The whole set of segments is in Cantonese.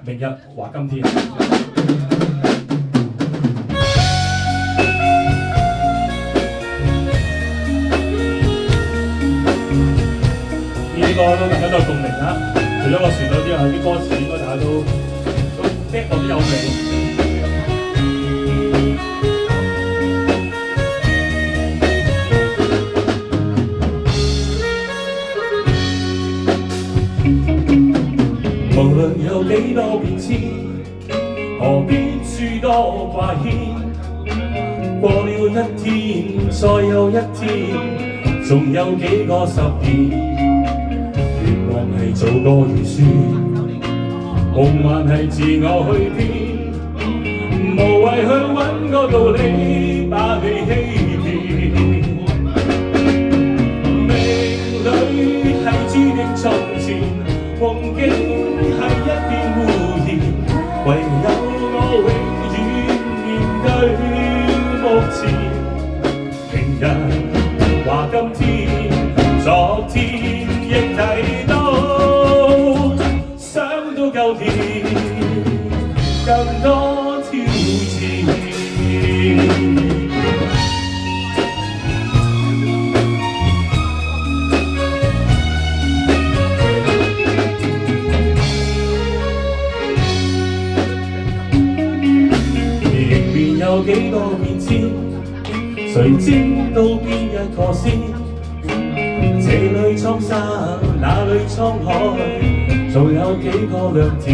明日話今天。呢啲歌都大家都有共鳴啦。除咗個旋律之外，啲歌詞應該大家都 get 到啲有味。無論有幾多變遷，何必諸多掛牽？過了一天，再有一天，仲有幾個十年。願望係做個預算，夢幻係自我去編，無謂去揾個道理把你欺騙。命裏係注定從前，夢境係一片污染，唯有我永遠面對目前。明日話今天，昨天亦睇到，想到舊年更多挑戰。有幾多變遷，誰知到邊一個先？這裏滄桑，那裏滄海，仲有幾個良田？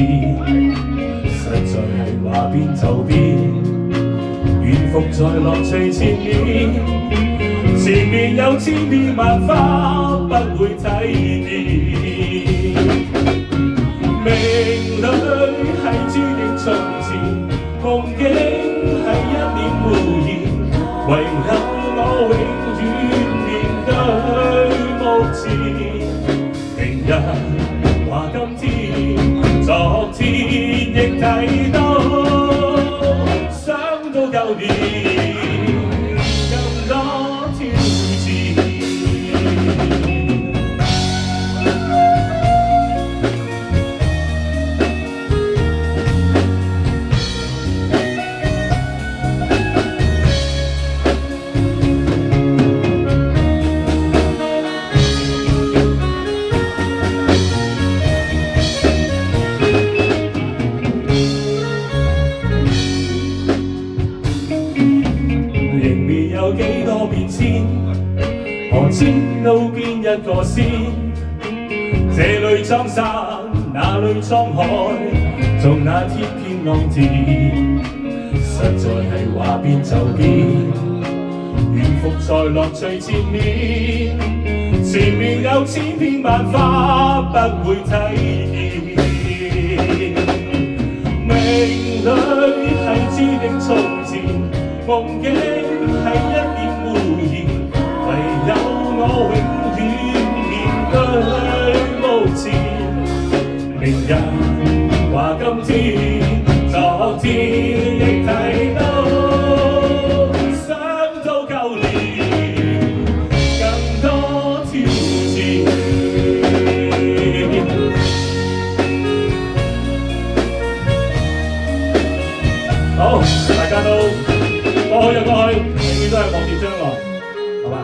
實在係話變就變，緣伏在樂趣前面，前面有千變萬化，不會睇見。命裏係注定從前，夢境係一念污染，唯有我永遠面對目前。明日話今天，昨天亦睇到，想到舊年更多挑戰。有幾多變遷，何知到邊一個先？這裏滄桑，那裏滄海，從那天片浪田，實在係話變就變，緣伏在樂趣前面，前面有千變萬化，不會睇見。命裏係注定從前，夢境係一念污染，唯有我永遠面對目前。明日話今天，昨天亦睇到，想到舊年更多挑戰。好，大家都過去就過去，永遠都係望住將來，好嘛？